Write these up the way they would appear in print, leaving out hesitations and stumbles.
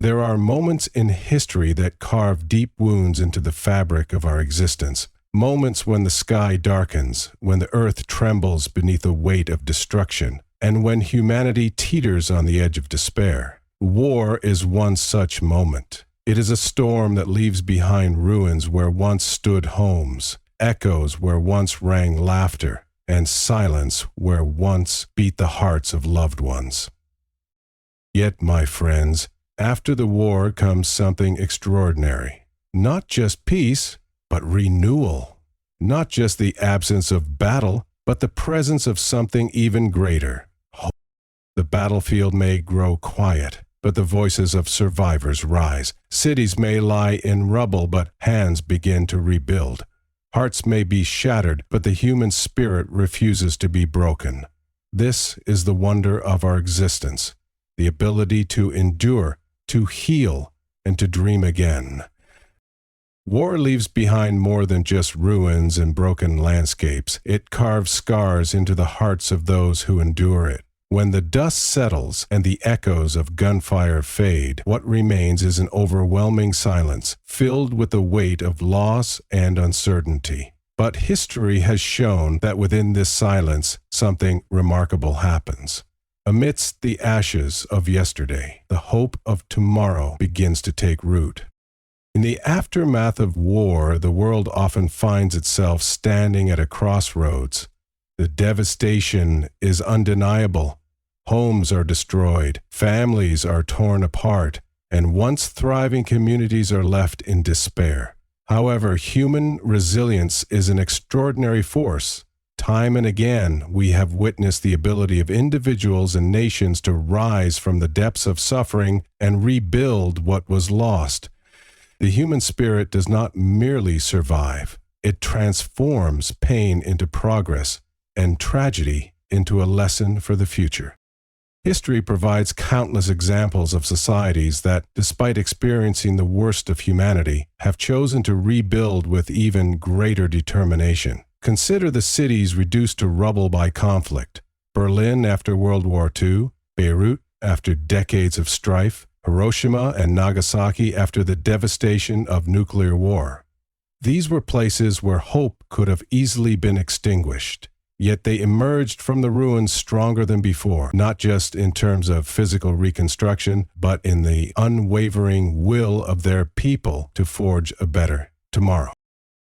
There are moments in history that carve deep wounds into the fabric of our existence. Moments when the sky darkens, when the earth trembles beneath the weight of destruction, and when humanity teeters on the edge of despair. War is one such moment. It is a storm that leaves behind ruins where once stood homes, echoes where once rang laughter, and silence where once beat the hearts of loved ones. Yet, my friends, after the war comes something extraordinary. Not just peace, but renewal. Not just the absence of battle, but the presence of something even greater. Hope. The battlefield may grow quiet, but the voices of survivors rise. Cities may lie in rubble, but hands begin to rebuild. Hearts may be shattered, but the human spirit refuses to be broken. This is the wonder of our existence, the ability to endure, to heal, and to dream again. War leaves behind more than just ruins and broken landscapes. It carves scars into the hearts of those who endure it. When the dust settles and the echoes of gunfire fade, what remains is an overwhelming silence, filled with the weight of loss and uncertainty. But history has shown that within this silence, something remarkable happens. Amidst the ashes of yesterday, the hope of tomorrow begins to take root. In the aftermath of war, the world often finds itself standing at a crossroads. The devastation is undeniable. Homes are destroyed, families are torn apart, and once thriving communities are left in despair. However, human resilience is an extraordinary force. Time and again, we have witnessed the ability of individuals and nations to rise from the depths of suffering and rebuild what was lost. The human spirit does not merely survive. It transforms pain into progress and tragedy into a lesson for the future. History provides countless examples of societies that, despite experiencing the worst of humanity, have chosen to rebuild with even greater determination. Consider the cities reduced to rubble by conflict. Berlin after World War II, Beirut after decades of strife, Hiroshima and Nagasaki after the devastation of nuclear war. These were places where hope could have easily been extinguished. Yet they emerged from the ruins stronger than before, not just in terms of physical reconstruction, but in the unwavering will of their people to forge a better tomorrow.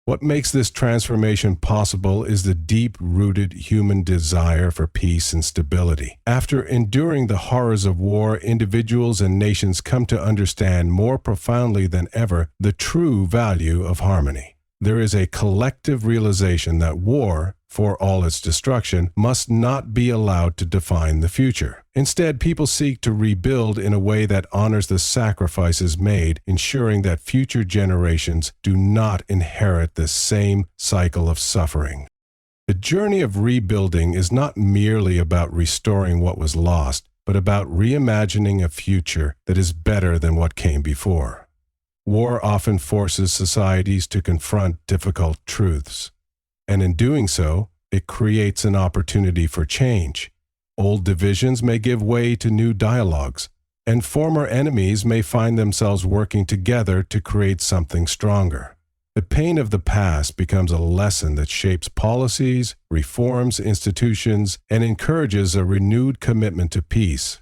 What makes this transformation possible is the deep-rooted human desire for peace and stability. After enduring the horrors of war, individuals and nations come to understand more profoundly than ever the true value of harmony. There is a collective realization that war, for all its destruction, must not be allowed to define the future. Instead, people seek to rebuild in a way that honors the sacrifices made, ensuring that future generations do not inherit the same cycle of suffering. The journey of rebuilding is not merely about restoring what was lost, but about reimagining a future that is better than what came before. War often forces societies to confront difficult truths. And in doing so, it creates an opportunity for change. Old divisions may give way to new dialogues, and former enemies may find themselves working together to create something stronger. The pain of the past becomes a lesson that shapes policies, reforms institutions, and encourages a renewed commitment to peace.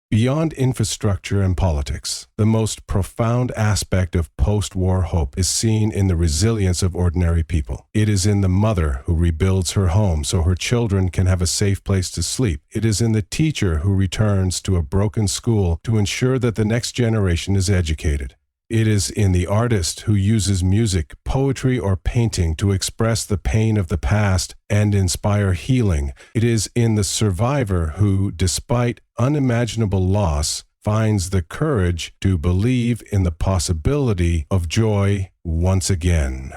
Beyond infrastructure and politics, the most profound aspect of post-war hope is seen in the resilience of ordinary people. It is in the mother who rebuilds her home so her children can have a safe place to sleep. It is in the teacher who returns to a broken school to ensure that the next generation is educated. It is in the artist who uses music, poetry, or painting to express the pain of the past and inspire healing. It is in the survivor who, despite unimaginable loss, finds the courage to believe in the possibility of joy once again.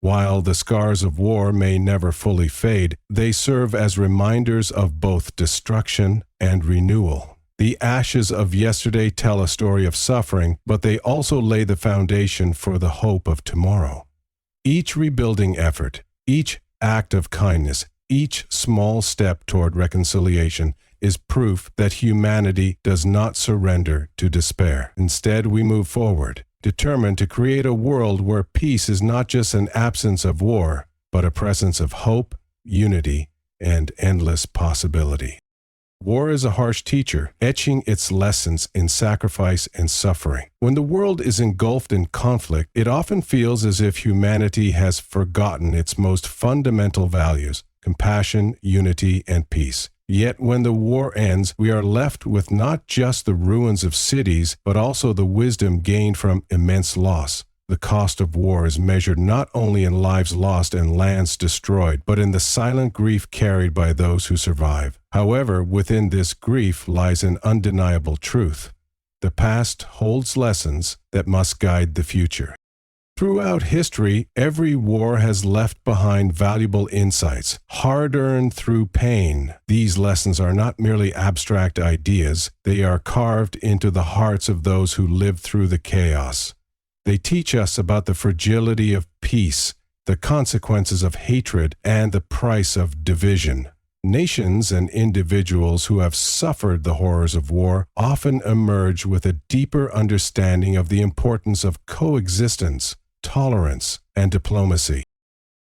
While the scars of war may never fully fade, they serve as reminders of both destruction and renewal. The ashes of yesterday tell a story of suffering, but they also lay the foundation for the hope of tomorrow. Each rebuilding effort, each act of kindness, each small step toward reconciliation is proof that humanity does not surrender to despair. Instead, we move forward, determined to create a world where peace is not just an absence of war, but a presence of hope, unity, and endless possibility. War is a harsh teacher, etching its lessons in sacrifice and suffering. When the world is engulfed in conflict, it often feels as if humanity has forgotten its most fundamental values: compassion, unity, and peace. Yet when the war ends, we are left with not just the ruins of cities, but also the wisdom gained from immense loss. The cost of war is measured not only in lives lost and lands destroyed, but in the silent grief carried by those who survive. However, within this grief lies an undeniable truth. The past holds lessons that must guide the future. Throughout history, every war has left behind valuable insights, hard-earned through pain. These lessons are not merely abstract ideas, they are carved into the hearts of those who lived through the chaos. They teach us about the fragility of peace, the consequences of hatred, and the price of division. Nations and individuals who have suffered the horrors of war often emerge with a deeper understanding of the importance of coexistence, tolerance, and diplomacy.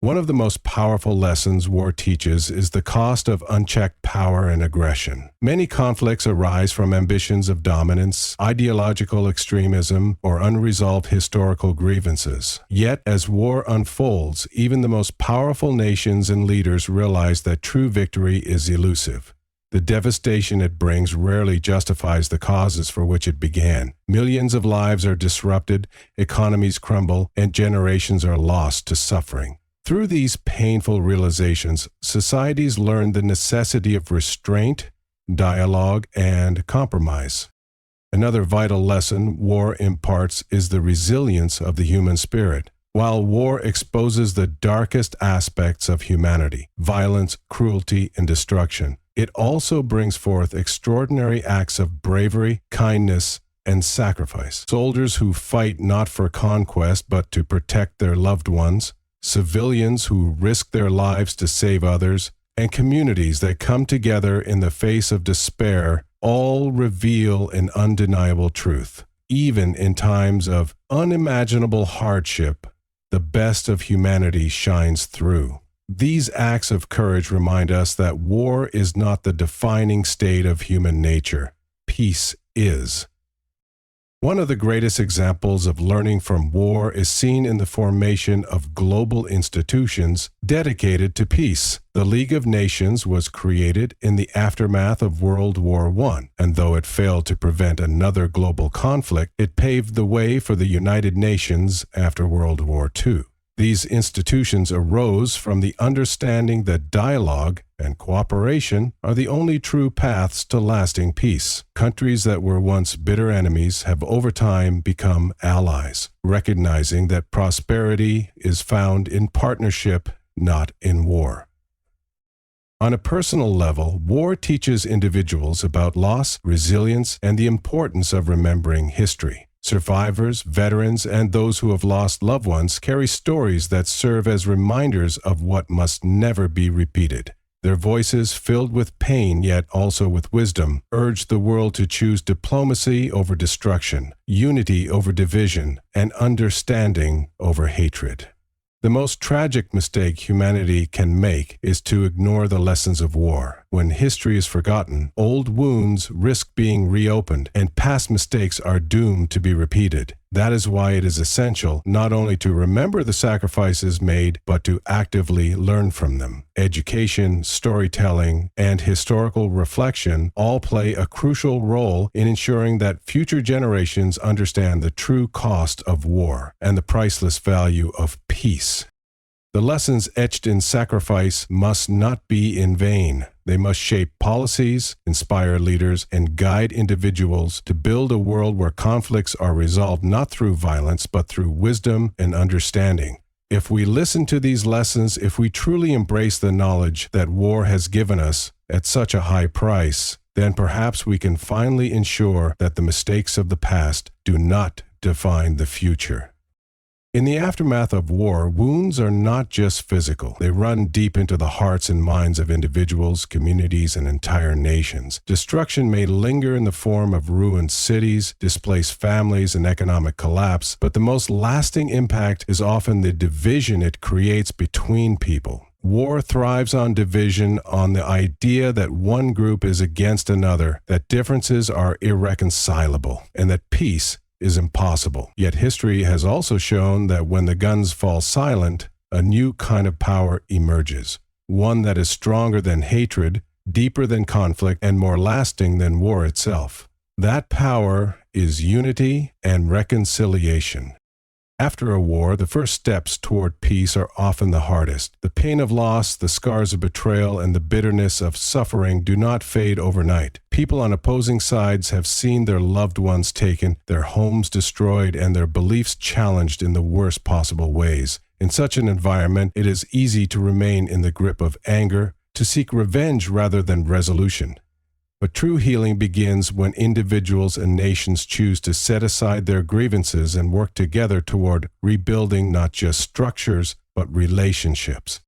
One of the most powerful lessons war teaches is the cost of unchecked power and aggression. Many conflicts arise from ambitions of dominance, ideological extremism, or unresolved historical grievances. Yet, as war unfolds, even the most powerful nations and leaders realize that true victory is elusive. The devastation it brings rarely justifies the causes for which it began. Millions of lives are disrupted, economies crumble, and generations are lost to suffering. Through these painful realizations, societies learn the necessity of restraint, dialogue, and compromise. Another vital lesson war imparts is the resilience of the human spirit. While war exposes the darkest aspects of humanity, violence, cruelty, and destruction, it also brings forth extraordinary acts of bravery, kindness, and sacrifice. Soldiers who fight not for conquest but to protect their loved ones, civilians who risk their lives to save others, and communities that come together in the face of despair all reveal an undeniable truth. Even in times of unimaginable hardship, the best of humanity shines through. These acts of courage remind us that war is not the defining state of human nature. Peace is. One of the greatest examples of learning from war is seen in the formation of global institutions dedicated to peace. The League of Nations was created in the aftermath of World War I, and though it failed to prevent another global conflict, it paved the way for the United Nations after World War II. These institutions arose from the understanding that dialogue and cooperation are the only true paths to lasting peace. Countries that were once bitter enemies have over time become allies, recognizing that prosperity is found in partnership, not in war. On a personal level, war teaches individuals about loss, resilience, and the importance of remembering history. Survivors, veterans, and those who have lost loved ones carry stories that serve as reminders of what must never be repeated. Their voices, filled with pain yet also with wisdom, urge the world to choose diplomacy over destruction, unity over division, and understanding over hatred. The most tragic mistake humanity can make is to ignore the lessons of war. When history is forgotten, old wounds risk being reopened, and past mistakes are doomed to be repeated. That is why it is essential not only to remember the sacrifices made, but to actively learn from them. Education, storytelling, and historical reflection all play a crucial role in ensuring that future generations understand the true cost of war and the priceless value of peace. The lessons etched in sacrifice must not be in vain. They must shape policies, inspire leaders, and guide individuals to build a world where conflicts are resolved not through violence, but through wisdom and understanding. If we listen to these lessons, if we truly embrace the knowledge that war has given us at such a high price, then perhaps we can finally ensure that the mistakes of the past do not define the future. In the aftermath of war, wounds are not just physical. They run deep into the hearts and minds of individuals, communities, and entire nations. Destruction may linger in the form of ruined cities, displaced families, and economic collapse, but the most lasting impact is often the division it creates between people. War thrives on division, on the idea that one group is against another, that differences are irreconcilable, and that peace is impossible. Yet history has also shown that when the guns fall silent, a new kind of power emerges, one that is stronger than hatred, deeper than conflict, and more lasting than war itself. That power is unity and reconciliation. After a war, the first steps toward peace are often the hardest. The pain of loss, the scars of betrayal, and the bitterness of suffering do not fade overnight. People on opposing sides have seen their loved ones taken, their homes destroyed, and their beliefs challenged in the worst possible ways. In such an environment, it is easy to remain in the grip of anger, to seek revenge rather than resolution. But true healing begins when individuals and nations choose to set aside their grievances and work together toward rebuilding not just structures, but relationships.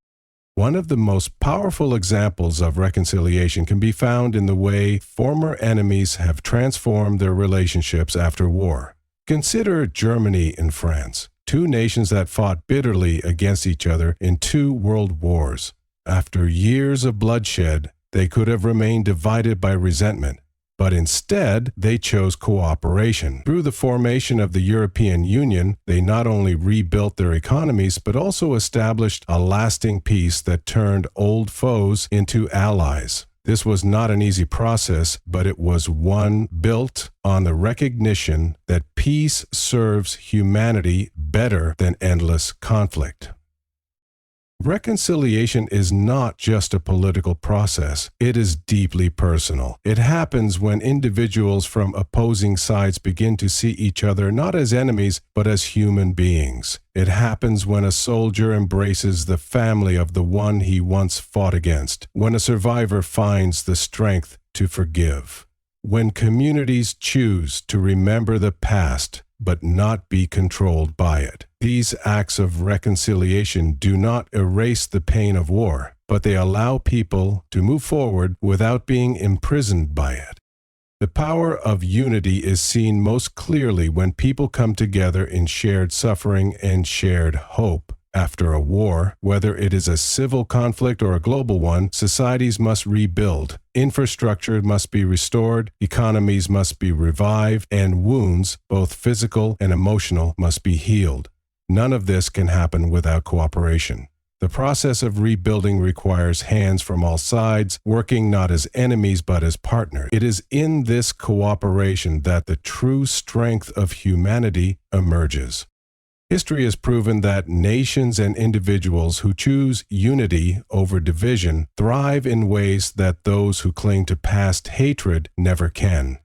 One of the most powerful examples of reconciliation can be found in the way former enemies have transformed their relationships after war. Consider Germany and France, two nations that fought bitterly against each other in 2 world wars. After years of bloodshed, they could have remained divided by resentment, but instead they chose cooperation. Through the formation of the European Union, they not only rebuilt their economies, but also established a lasting peace that turned old foes into allies. This was not an easy process, but it was one built on the recognition that peace serves humanity better than endless conflict. Reconciliation is not just a political process. It is deeply personal. It happens when individuals from opposing sides begin to see each other not as enemies, but as human beings. It happens when a soldier embraces the family of the one he once fought against, when a survivor finds the strength to forgive, when communities choose to remember the past but not be controlled by it. These acts of reconciliation do not erase the pain of war, but they allow people to move forward without being imprisoned by it. The power of unity is seen most clearly when people come together in shared suffering and shared hope. After a war, whether it is a civil conflict or a global one, societies must rebuild. Infrastructure must be restored, economies must be revived, and wounds, both physical and emotional, must be healed. None of this can happen without cooperation. The process of rebuilding requires hands from all sides, working not as enemies but as partners. It is in this cooperation that the true strength of humanity emerges. History has proven that nations and individuals who choose unity over division thrive in ways that those who cling to past hatred never can.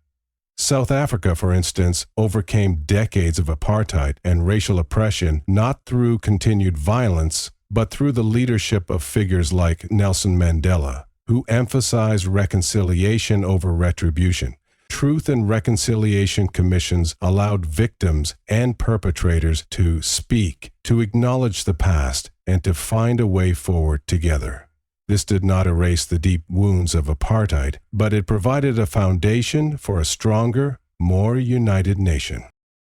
South Africa, for instance, overcame decades of apartheid and racial oppression not through continued violence, but through the leadership of figures like Nelson Mandela, who emphasized reconciliation over retribution. Truth and Reconciliation Commissions allowed victims and perpetrators to speak, to acknowledge the past, and to find a way forward together. This did not erase the deep wounds of apartheid, but it provided a foundation for a stronger, more united nation.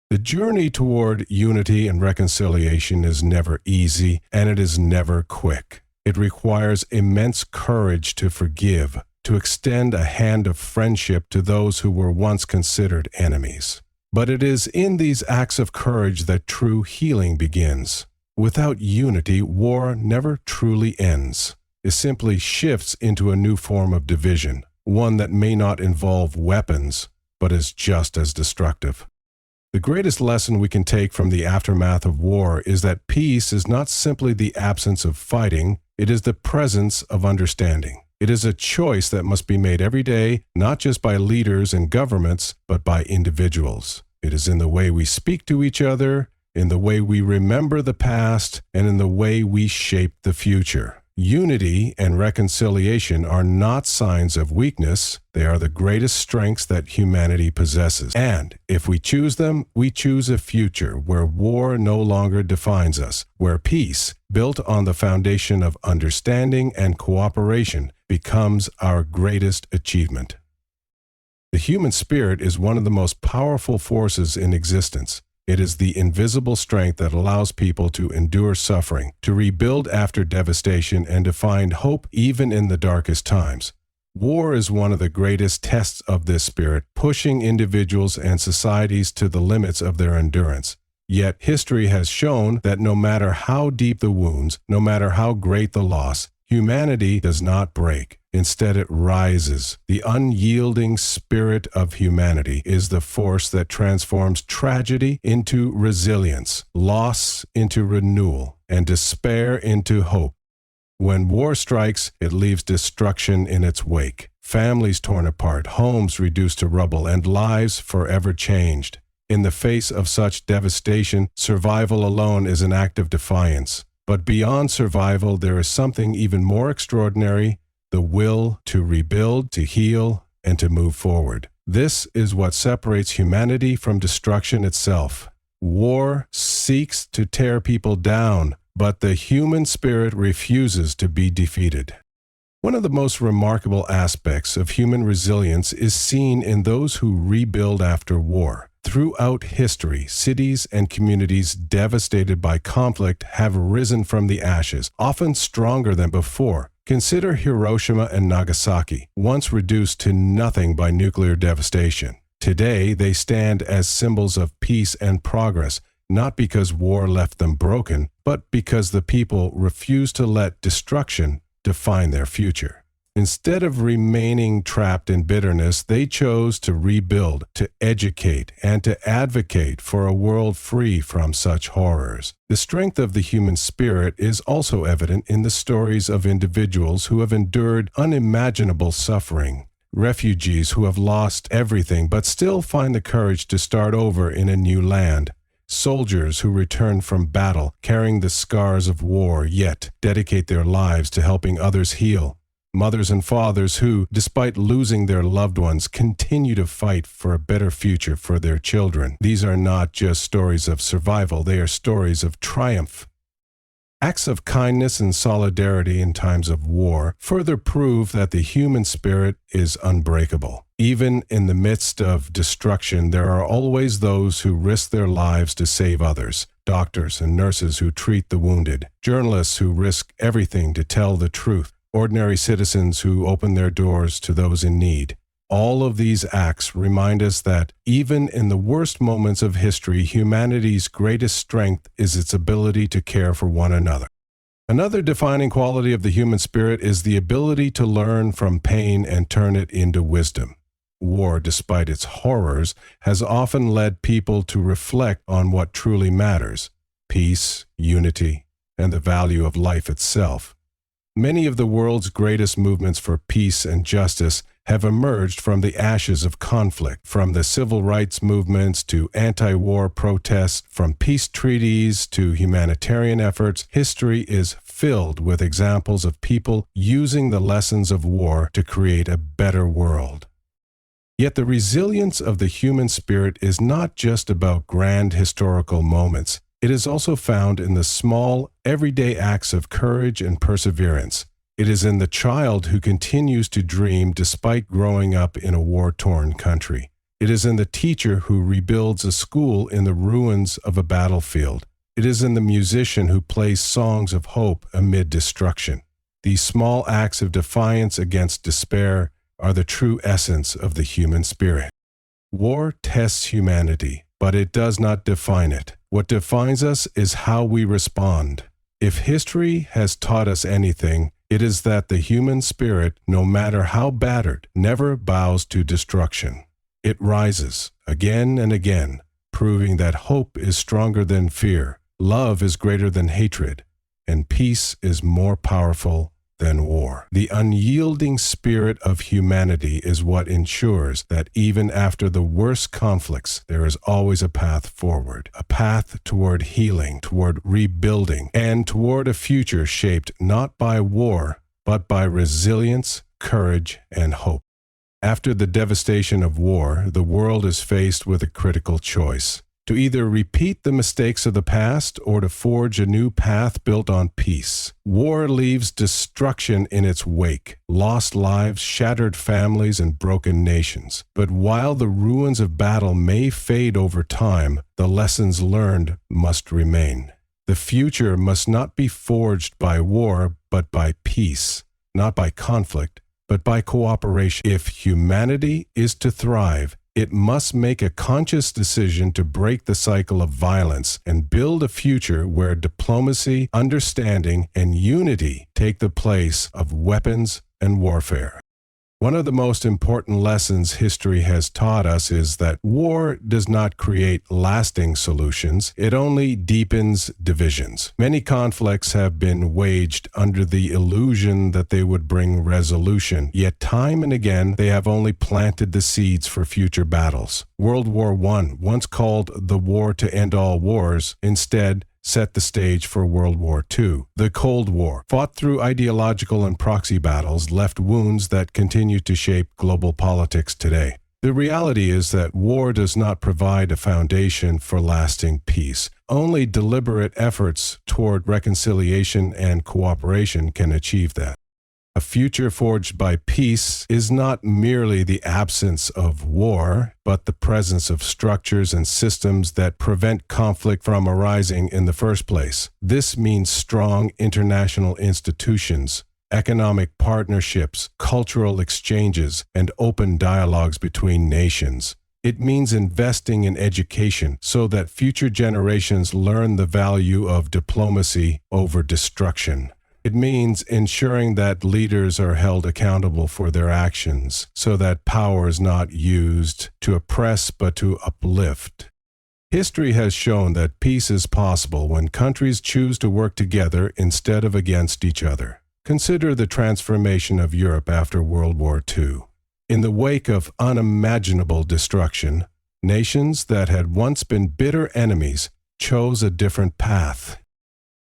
The journey toward unity and reconciliation is never easy, and it is never quick. It requires immense courage to forgive, to extend a hand of friendship to those who were once considered enemies. But it is in these acts of courage that true healing begins. Without unity, war never truly ends. It simply shifts into a new form of division, one that may not involve weapons, but is just as destructive. The greatest lesson we can take from the aftermath of war is that peace is not simply the absence of fighting, it is the presence of understanding. It is a choice that must be made every day, not just by leaders and governments, but by individuals. It is in the way we speak to each other, in the way we remember the past, and in the way we shape the future. Unity and reconciliation are not signs of weakness. They are the greatest strengths that humanity possesses. And if we choose them, we choose a future where war no longer defines us, where peace, built on the foundation of understanding and cooperation, becomes our greatest achievement. The human spirit is one of the most powerful forces in existence. It is the invisible strength that allows people to endure suffering, to rebuild after devastation, and to find hope even in the darkest times. War is one of the greatest tests of this spirit, pushing individuals and societies to the limits of their endurance. Yet history has shown that no matter how deep the wounds, no matter how great the loss, humanity does not break. Instead, it rises. The unyielding spirit of humanity is the force that transforms tragedy into resilience, loss into renewal, and despair into hope. When war strikes, it leaves destruction in its wake. Families torn apart, homes reduced to rubble, and lives forever changed. In the face of such devastation, survival alone is an act of defiance. But beyond survival, there is something even more extraordinary: the will to rebuild, to heal, and to move forward. This is what separates humanity from destruction itself. War seeks to tear people down, but the human spirit refuses to be defeated. One of the most remarkable aspects of human resilience is seen in those who rebuild after war. Throughout history, cities and communities devastated by conflict have risen from the ashes, often stronger than before. Consider Hiroshima and Nagasaki, once reduced to nothing by nuclear devastation. Today, they stand as symbols of peace and progress, not because war left them broken, but because the people refused to let destruction define their future. Instead of remaining trapped in bitterness, they chose to rebuild, to educate, and to advocate for a world free from such horrors. The strength of the human spirit is also evident in the stories of individuals who have endured unimaginable suffering. Refugees who have lost everything but still find the courage to start over in a new land. Soldiers who return from battle carrying the scars of war, yet dedicate their lives to helping others heal. Mothers and fathers who, despite losing their loved ones, continue to fight for a better future for their children. These are not just stories of survival, they are stories of triumph. Acts of kindness and solidarity in times of war further prove that the human spirit is unbreakable. Even in the midst of destruction, there are always those who risk their lives to save others. Doctors and nurses who treat the wounded. Journalists who risk everything to tell the truth. Ordinary citizens who open their doors to those in need. All of these acts remind us that even in the worst moments of history, humanity's greatest strength is its ability to care for one another. Another defining quality of the human spirit is the ability to learn from pain and turn it into wisdom. War, despite its horrors, has often led people to reflect on what truly matters: peace, unity, and the value of life itself. Many of the world's greatest movements for peace and justice have emerged from the ashes of conflict, from the civil rights movements to anti-war protests, from peace treaties to humanitarian efforts. History is filled with examples of people using the lessons of war to create a better world. Yet the resilience of the human spirit is not just about grand historical moments. It is also found in the small, everyday acts of courage and perseverance. It is in the child who continues to dream despite growing up in a war-torn country. It is in the teacher who rebuilds a school in the ruins of a battlefield. It is in the musician who plays songs of hope amid destruction. These small acts of defiance against despair are the true essence of the human spirit. War tests humanity, but it does not define it. What defines us is how we respond. If history has taught us anything, it is that the human spirit, no matter how battered, never bows to destruction. It rises again and again, proving that hope is stronger than fear, love is greater than hatred, and peace is more powerful than war. The unyielding spirit of humanity is what ensures that even after the worst conflicts, there is always a path forward, a path toward healing, toward rebuilding, and toward a future shaped not by war, but by resilience, courage, and hope. After the devastation of war, the world is faced with a critical choice: to either repeat the mistakes of the past or to forge a new path built on peace. War leaves destruction in its wake, lost lives, shattered families, and broken nations. But while the ruins of battle may fade over time, the lessons learned must remain. The future must not be forged by war, but by peace, not by conflict, but by cooperation. If humanity is to thrive, it must make a conscious decision to break the cycle of violence and build a future where diplomacy, understanding, and unity take the place of weapons and warfare. One of the most important lessons history has taught us is that war does not create lasting solutions, it only deepens divisions. Many conflicts have been waged under the illusion that they would bring resolution, yet time and again they have only planted the seeds for future battles. World War I, once called the war to end all wars, instead set the stage for World War II. The Cold War, fought through ideological and proxy battles, left wounds that continue to shape global politics today. The reality is that war does not provide a foundation for lasting peace. Only deliberate efforts toward reconciliation and cooperation can achieve that. A future forged by peace is not merely the absence of war, but the presence of structures and systems that prevent conflict from arising in the first place. This means strong international institutions, economic partnerships, cultural exchanges, and open dialogues between nations. It means investing in education so that future generations learn the value of diplomacy over destruction. It means ensuring that leaders are held accountable for their actions so that power is not used to oppress but to uplift. History has shown that peace is possible when countries choose to work together instead of against each other. Consider the transformation of Europe after World War II. In the wake of unimaginable destruction, nations that had once been bitter enemies chose a different path.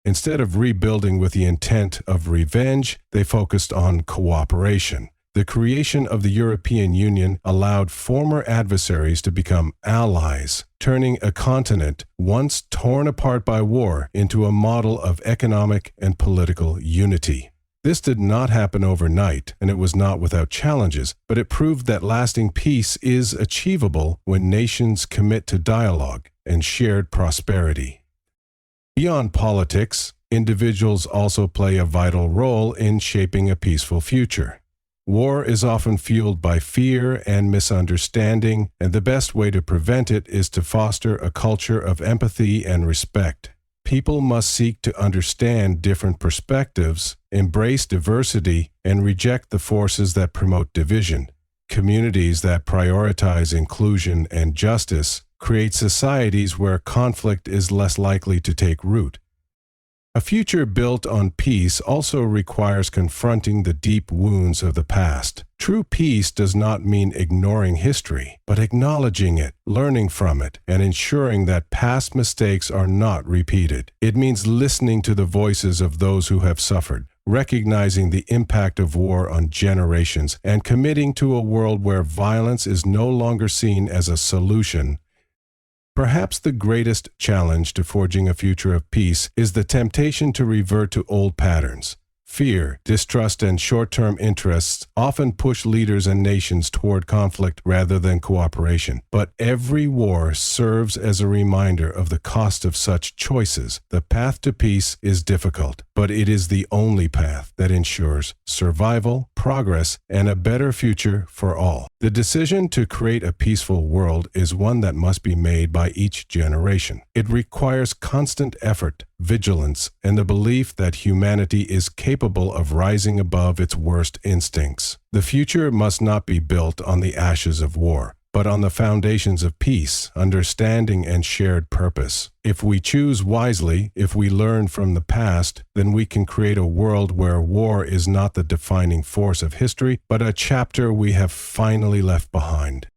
Instead of rebuilding with the intent of revenge, they focused on cooperation. The creation of the European Union allowed former adversaries to become allies, turning a continent once torn apart by war into a model of economic and political unity. This did not happen overnight, and it was not without challenges, but it proved that lasting peace is achievable when nations commit to dialogue and shared prosperity. Beyond politics, individuals also play a vital role in shaping a peaceful future. War is often fueled by fear and misunderstanding, and the best way to prevent it is to foster a culture of empathy and respect. People must seek to understand different perspectives, embrace diversity, and reject the forces that promote division. Communities that prioritize inclusion and justice create societies where conflict is less likely to take root. A future built on peace also requires confronting the deep wounds of the past. True peace does not mean ignoring history, but acknowledging it, learning from it, and ensuring that past mistakes are not repeated. It means listening to the voices of those who have suffered, recognizing the impact of war on generations, and committing to a world where violence is no longer seen as a solution. Perhaps the greatest challenge to forging a future of peace is the temptation to revert to old patterns. Fear, distrust, and short-term interests often push leaders and nations toward conflict rather than cooperation. But every war serves as a reminder of the cost of such choices. The path to peace is difficult, but it is the only path that ensures survival, progress, and a better future for all. The decision to create a peaceful world is one that must be made by each generation. It requires constant effort, vigilance, and the belief that humanity is capable of rising above its worst instincts. The future must not be built on the ashes of war, but on the foundations of peace, understanding, and shared purpose. If we choose wisely, if we learn from the past, then we can create a world where war is not the defining force of history, but a chapter we have finally left behind.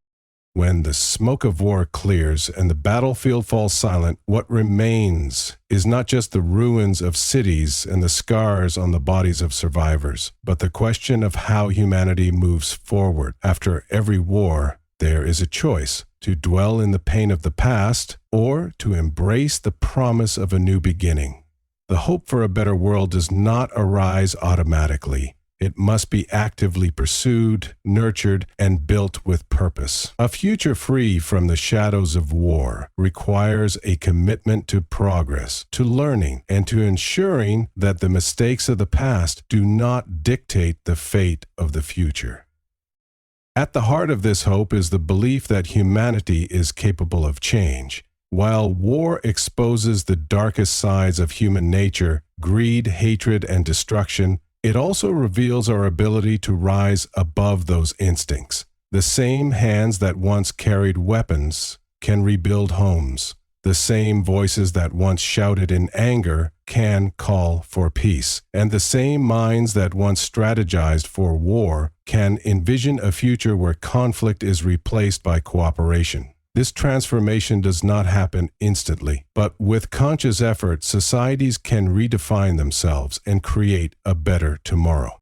When the smoke of war clears and the battlefield falls silent, what remains is not just the ruins of cities and the scars on the bodies of survivors, but the question of how humanity moves forward. After every war, there is a choice: to dwell in the pain of the past or to embrace the promise of a new beginning. The hope for a better world does not arise automatically. It must be actively pursued, nurtured, and built with purpose. A future free from the shadows of war requires a commitment to progress, to learning, and to ensuring that the mistakes of the past do not dictate the fate of the future. At the heart of this hope is the belief that humanity is capable of change. While war exposes the darkest sides of human nature, greed, hatred, and destruction, it also reveals our ability to rise above those instincts. The same hands that once carried weapons can rebuild homes. The same voices that once shouted in anger can call for peace. And the same minds that once strategized for war can envision a future where conflict is replaced by cooperation. This transformation does not happen instantly, but with conscious effort, societies can redefine themselves and create a better tomorrow.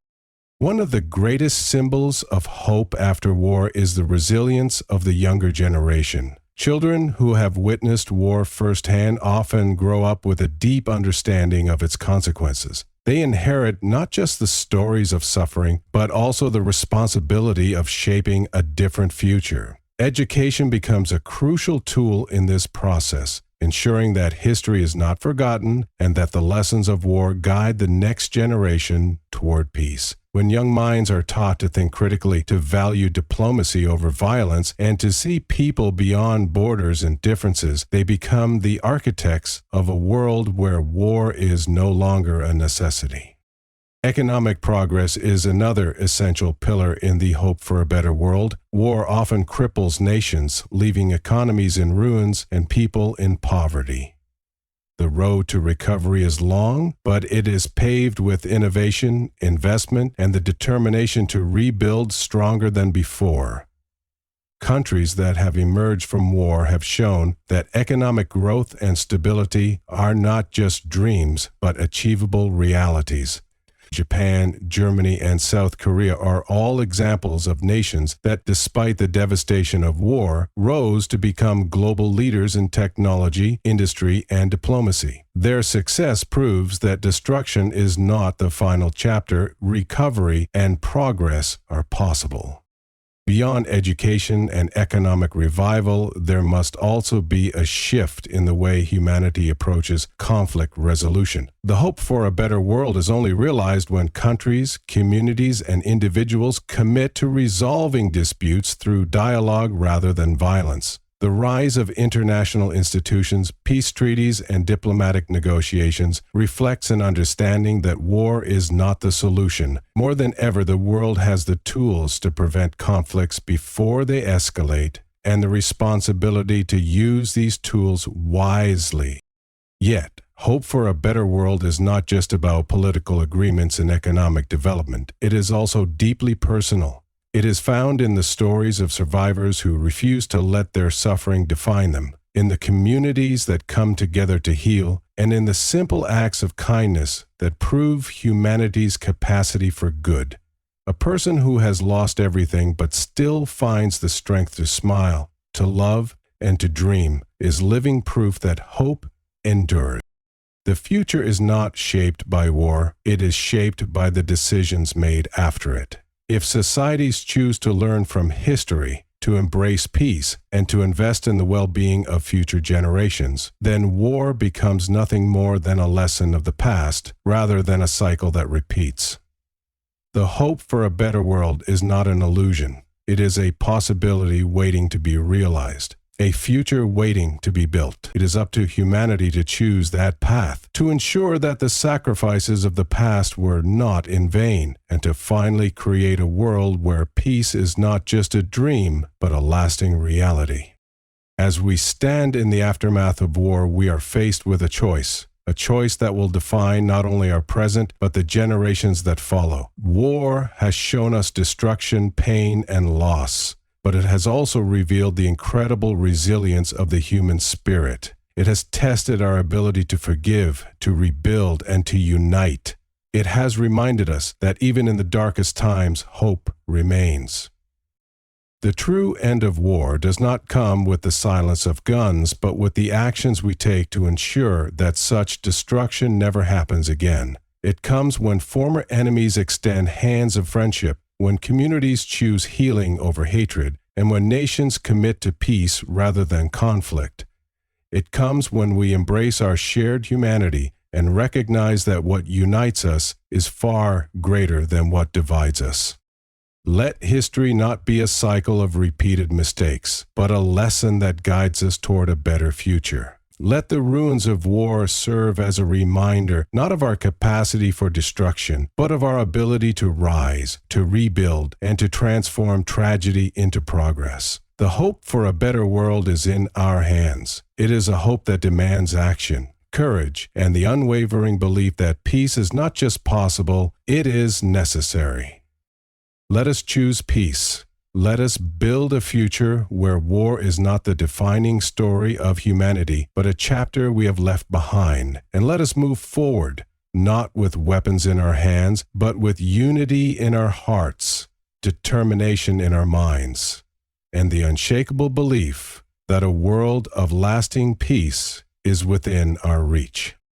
One of the greatest symbols of hope after war is the resilience of the younger generation. Children who have witnessed war firsthand often grow up with a deep understanding of its consequences. They inherit not just the stories of suffering, but also the responsibility of shaping a different future. Education becomes a crucial tool in this process, ensuring that history is not forgotten and that the lessons of war guide the next generation toward peace. When young minds are taught to think critically, to value diplomacy over violence, and to see people beyond borders and differences, they become the architects of a world where war is no longer a necessity. Economic progress is another essential pillar in the hope for a better world. War often cripples nations, leaving economies in ruins and people in poverty. The road to recovery is long, but it is paved with innovation, investment, and the determination to rebuild stronger than before. Countries that have emerged from war have shown that economic growth and stability are not just dreams, but achievable realities. Japan, Germany, and South Korea are all examples of nations that, despite the devastation of war, rose to become global leaders in technology, industry, and diplomacy. Their success proves that destruction is not the final chapter. Recovery and progress are possible. Beyond education and economic revival, there must also be a shift in the way humanity approaches conflict resolution. The hope for a better world is only realized when countries, communities, and individuals commit to resolving disputes through dialogue rather than violence. The rise of international institutions, peace treaties, and diplomatic negotiations reflects an understanding that war is not the solution. More than ever, the world has the tools to prevent conflicts before they escalate, and the responsibility to use these tools wisely. Yet, hope for a better world is not just about political agreements and economic development. It is also deeply personal. It is found in the stories of survivors who refuse to let their suffering define them, in the communities that come together to heal, and in the simple acts of kindness that prove humanity's capacity for good. A person who has lost everything but still finds the strength to smile, to love, and to dream is living proof that hope endures. The future is not shaped by war, it is shaped by the decisions made after it. If societies choose to learn from history, to embrace peace, and to invest in the well-being of future generations, then war becomes nothing more than a lesson of the past, rather than a cycle that repeats. The hope for a better world is not an illusion. It is a possibility waiting to be realized. a future waiting to be built. It is up to humanity to choose that path, to ensure that the sacrifices of the past were not in vain, and to finally create a world where peace is not just a dream, but a lasting reality. As we stand in the aftermath of war, we are faced with a choice that will define not only our present, but the generations that follow. War has shown us destruction, pain, and loss, but it has also revealed the incredible resilience of the human spirit. It has tested our ability to forgive, to rebuild, and to unite. It has reminded us that even in the darkest times, hope remains. The true end of war does not come with the silence of guns, but with the actions we take to ensure that such destruction never happens again. It comes when former enemies extend hands of friendship, when communities choose healing over hatred, and when nations commit to peace rather than conflict. It comes when we embrace our shared humanity and recognize that what unites us is far greater than what divides us. Let history not be a cycle of repeated mistakes, but a lesson that guides us toward a better future. Let the ruins of war serve as a reminder not of our capacity for destruction, but of our ability to rise, to rebuild, and to transform tragedy into progress. The hope for a better world is in our hands. It is a hope that demands action, courage, and the unwavering belief that peace is not just possible, it is necessary. Let us choose peace. Let us build a future where war is not the defining story of humanity, but a chapter we have left behind. And let us move forward, not with weapons in our hands, but with unity in our hearts, determination in our minds, and the unshakable belief that a world of lasting peace is within our reach.